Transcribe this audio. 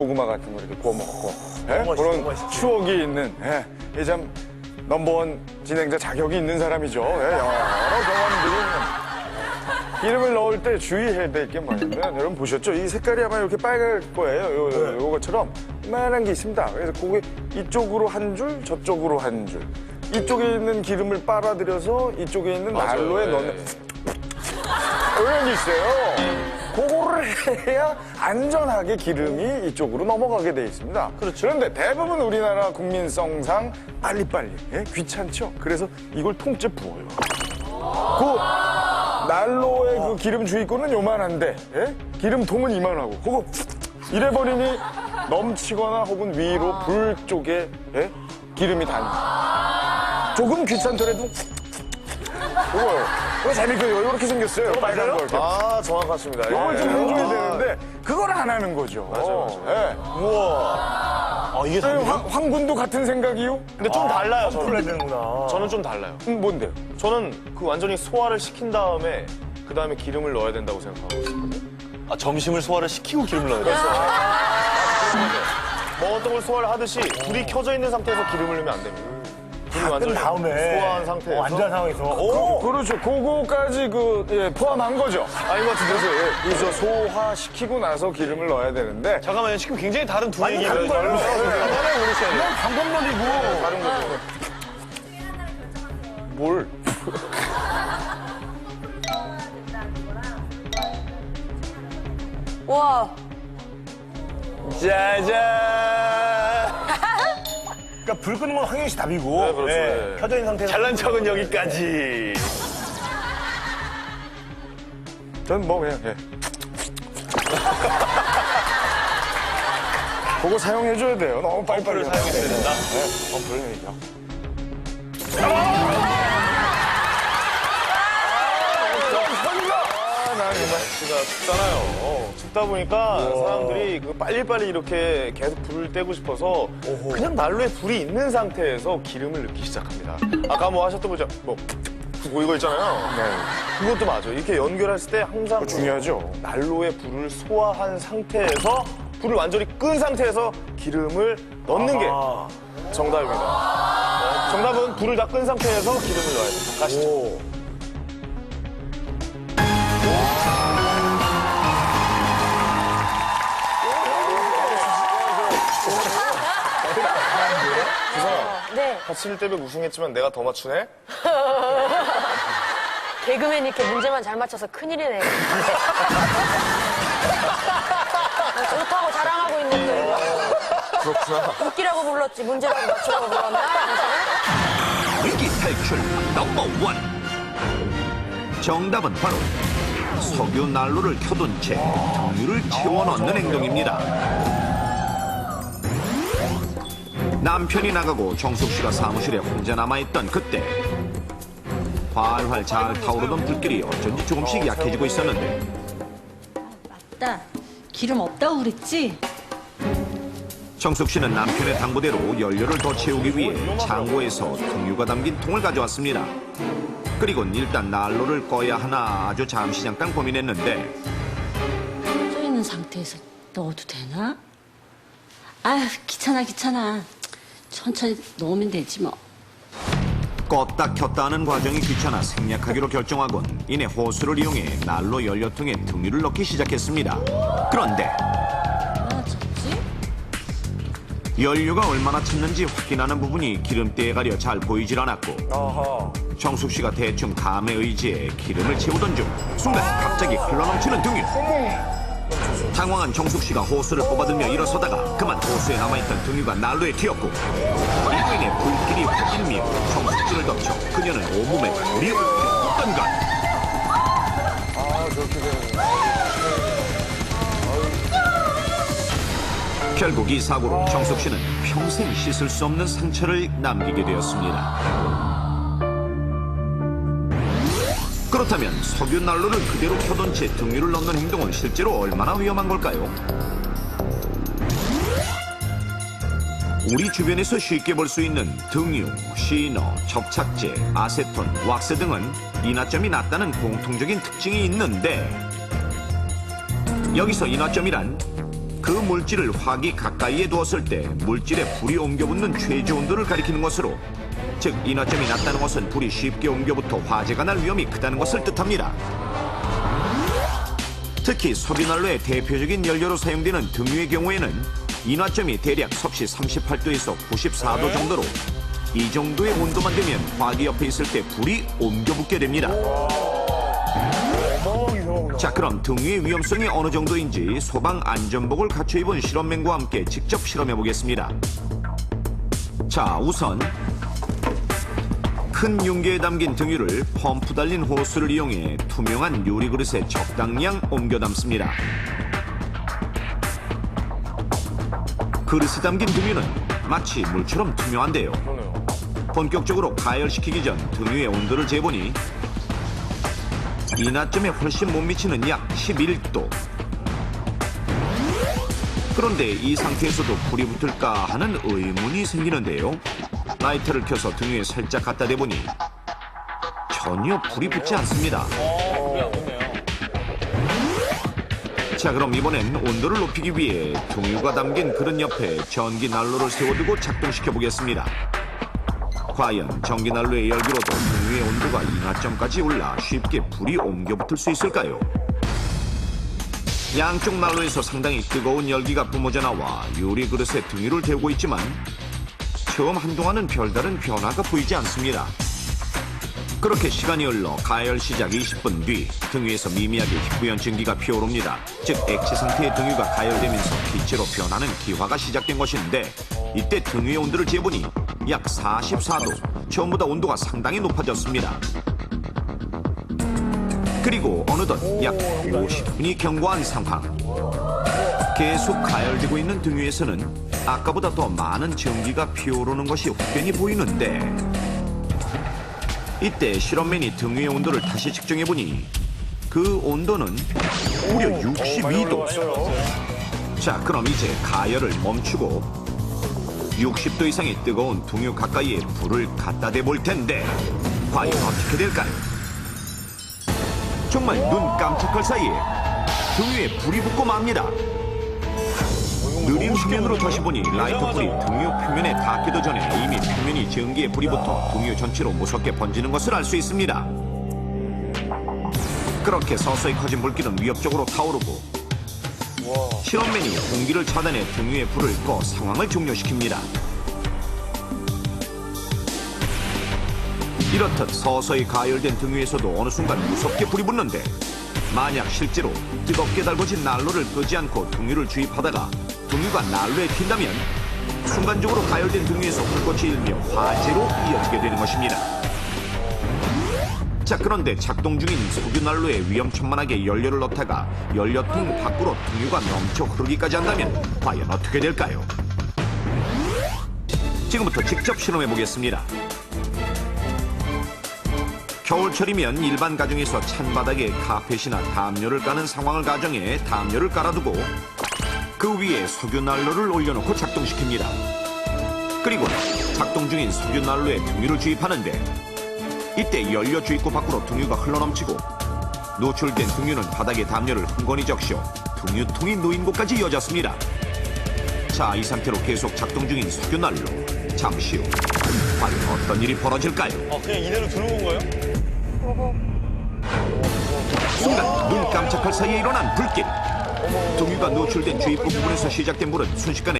고구마 같은 거 이렇게 구워 먹고 그런 추억이 있는 참 넘버원 진행자 자격이 있는 사람이죠. 여러 경험들이 있는. 기름을 넣을 때 주의해야 될 게 뭐냐면 여러분 보셨죠? 이 색깔이 아마 이렇게 빨갈 거예요. 요것처럼 이만한 게 있습니다. 그래서 그게 이쪽으로 한 줄, 저쪽으로 한 줄. 이쪽에 있는 기름을 빨아들여서 이쪽에 있는 난로에 넣는 이런 게 있어요. 그거를 해야 안전하게 기름이 이쪽으로 넘어가게 돼 있습니다. 그렇죠. 그런데 대부분 우리나라 국민성상 빨리빨리 귀찮죠. 그래서 이걸 통째 부어요. 그 난로의 그 기름 주입구는 요만한데 기름통은 이만하고 그거 이래버리니 넘치거나 혹은 위로 불 쪽에 기름이 다니고 조금 귀찮더라도 그거 재밌거든요. 이렇게 생겼어요. 빨간 거. 아, 정확하십니다. 이걸 좀 해줘야 되는데 그걸 안 하는 거죠. 맞아요. 우와. 이게 황군도 같은 생각이요? 근데 좀 달라요, 를 해야 저는. 되는구나. 저는 좀 달라요. 뭔데요? 저는 그 완전히 소화를 시킨 다음에 그 다음에 기름을 넣어야 된다고 생각하고 있거든요. 아, 점심을 소화를 시키고 기름을 넣어야 돼. 먹었던 걸 소화를 하듯이 불이 켜져 있는 상태에서 기름을 넣으면 안 됩니다. 불이 완전히 다음에 소화한 상태에서. 안전한 상황에서. 그렇죠. 그거까지 포함한 거죠. 아닌 것 같은데. 그래서 소화시키고 나서 기름을 넣어야 되는데 잠깐만요. 지금 굉장히 다른 두 얘기예요. 다른 거예요. 하나를 모르셔야 돼요. 방법론이고. 다른 거죠. 뭘? 와, 짜잔. 그러니까 불 끄는 건 황현 씨 답이고. 네, 그렇죠. 네. 켜져 있는 상태에서. 잘난 척은 여기까지. 전 뭐 그냥 그거 사용해줘야 돼요. 너무 빨리빨리. 사용해줘야 된다. 그러니까. 날씨가 춥잖아요. 춥다 보니까 사람들이 그 빨리빨리 이렇게 계속 불을 떼고 싶어서 그냥 난로에 불이 있는 상태에서 기름을 넣기 시작합니다. 아까 뭐 하셨던 거죠? 뭐 이거 있잖아요. 그것도 맞아요. 이렇게 연결했을 때 항상 중요하죠. 난로에 불을 소화한 상태에서 불을 완전히 끈 상태에서 기름을 넣는 게 정답입니다. 정답은 불을 다 끈 상태에서 기름을 넣어야 됩니다. 가시죠. 네. 같이 1대100 우승했지만 내가 더 맞추네? 개그맨 이렇게 문제만 잘 맞춰서 큰일이네. 좋다고 자랑하고 있는데. 그렇구나. 웃기라고 불렀지, 문제라고 맞추라고 불렀나? 위기 탈출 넘버 원. 정답은 바로 석유 난로를 켜둔 채 등유를 채워 넣는 행동입니다. 남편이 나가고 정숙 씨가 사무실에 혼자 남아있던 그때 활활 잘 타오르던 불길이 어쩐지 조금씩 약해지고 있었는데 맞다. 기름 없다고 그랬지? 정숙 씨는 남편의 당부대로 연료를 더 채우기 위해 창고에서 등유가 담긴 통을 가져왔습니다. 그리곤 일단 난로를 꺼야 하나 아주 잠시 잠깐 고민했는데 쪄 있는 상태에서 넣어도 되나? 아휴, 귀찮아. 천천히 넣으면 되지 뭐. 껐다 켰다 하는 과정이 귀찮아 생략하기로 결정하곤 이내 호스를 이용해 난로 연료통에 등유를 넣기 시작했습니다. 그런데 얼마나 쳤지? 연료가 얼마나 찼는지 확인하는 부분이 기름때에 가려 잘 보이질 않았고 정숙 씨가 대충 감에 의지해 기름을 채우던 중 순간 갑자기 흘러넘치는 등유. 당황한 정숙 씨가 호스를 뽑아들며 일어서다가 그만 호스에 남아있던 등유가 난로에 튀었고 이로 인해 불길이 확 일며 정숙 씨를 덮쳐 그녀는 온몸에 불이 올랐던 것. 저렇게 되는 결국 이 사고로 정숙 씨는 평생 씻을 수 없는 상처를 남기게 되었습니다. 그렇다면 석유 난로를 그대로 켜둔 채 등유를 넣는 행동은 실제로 얼마나 위험한 걸까요? 우리 주변에서 쉽게 볼 수 있는 등유, 시너, 접착제, 아세톤, 왁스 등은 인화점이 낮다는 공통적인 특징이 있는데 여기서 인화점이란 그 물질을 화기 가까이에 두었을 때 물질에 불이 옮겨붙는 최저 온도를 가리키는 것으로, 즉 인화점이 낮다는 것은 불이 쉽게 옮겨붙어 화재가 날 위험이 크다는 것을 뜻합니다. 특히 석유난로의 대표적인 연료로 사용되는 등유의 경우에는 인화점이 대략 섭씨 38도에서 94도 정도로, 이 정도의 온도만 되면 화기 옆에 있을 때 불이 옮겨붙게 됩니다. 자, 그럼 등유의 위험성이 어느 정도인지 소방 안전복을 갖춰 입은 실험맨과 함께 직접 실험해 보겠습니다. 자, 우선 큰 융계에 담긴 등유를 펌프 달린 호스를 이용해 투명한 유리 그릇에 적당량 옮겨 담습니다. 그릇에 담긴 등유는 마치 물처럼 투명한데요. 본격적으로 가열시키기 전 등유의 온도를 재보니 인화점에 훨씬 못 미치는 약 11도. 그런데 이 상태에서도 불이 붙을까 하는 의문이 생기는데요. 라이터를 켜서 등유에 살짝 갖다 대보니 전혀 불이 붙지 않습니다. 자, 그럼 이번엔 온도를 높이기 위해 등유가 담긴 그릇 옆에 전기 난로를 세워두고 작동시켜 보겠습니다. 과연 전기 난로의 열기로도 등유의 온도가 인화점까지 올라 쉽게 불이 옮겨붙을 수 있을까요? 양쪽 난로에서 상당히 뜨거운 열기가 뿜어져 나와 유리 그릇에 등유를 데우고 있지만 처음 한동안은 별다른 변화가 보이지 않습니다. 그렇게 시간이 흘러 가열 시작 20분 뒤 등유에서 미미하게 희뿌연 증기가 피어오릅니다. 즉 액체 상태의 등유가 가열되면서 기체로 변하는 기화가 시작된 것인데, 이때 등유의 온도를 재보니 약 44도, 처음보다 온도가 상당히 높아졌습니다. 그리고 어느덧 약 50분이 경과한 상황. 계속 가열되고 있는 등유에서는 아까보다 더 많은 전기가 피어오르는 것이 확연히 보이는데, 이때 실험맨이 등유의 온도를 다시 측정해보니 그 온도는 무려 62도. 자, 그럼 이제 가열을 멈추고 60도 이상의 뜨거운 등유 가까이에 불을 갖다 대볼 텐데 과연 어떻게 될까요? 정말 눈 깜짝할 사이에 등유에 불이 붙고 맙니다. 느린 화면으로 다시 보니 라이터 불이 등유 표면에 닿기도 전에 이미 표면이 전기에 불이 붙어 등유 전체로 무섭게 번지는 것을 알 수 있습니다. 그렇게 서서히 커진 불길은 위협적으로 타오르고 실험맨이 공기를 차단해 등유의 불을 꺼 상황을 종료시킵니다. 이렇듯 서서히 가열된 등유에서도 어느 순간 무섭게 불이 붙는데, 만약 실제로 뜨겁게 달궈진 난로를 끄지 않고 등유를 주입하다가 등유가 난로에 튄다면 순간적으로 가열된 등유에서 불꽃이 일며 화재로 이어지게 되는 것입니다. 자, 그런데 작동 중인 석유 난로에 위험천만하게 연료를 넣다가 연료통 밖으로 등유가 넘쳐 흐르기까지 한다면 과연 어떻게 될까요? 지금부터 직접 실험해 보겠습니다. 겨울철이면 일반 가정에서 찬바닥에 카펫이나 담요를 까는 상황을 가정해 담요를 깔아두고 그 위에 석유 난로를 올려놓고 작동시킵니다. 그리고 작동 중인 석유 난로에 등유를 주입하는데, 이때 연료 주입구 밖으로 등유가 흘러넘치고 노출된 등유는 바닥에 담요를 흥건히 적셔 등유통이 놓인 곳까지 이어졌습니다. 자, 이 상태로 계속 작동 중인 석유 난로. 잠시 후 과연 어떤 일이 벌어질까요? 그냥 이대로 두는 건가요? 순간 눈 깜짝할 사이에 일어난 불길. 등유가 노출된 주입구 부분에서 시작된 불은 순식간에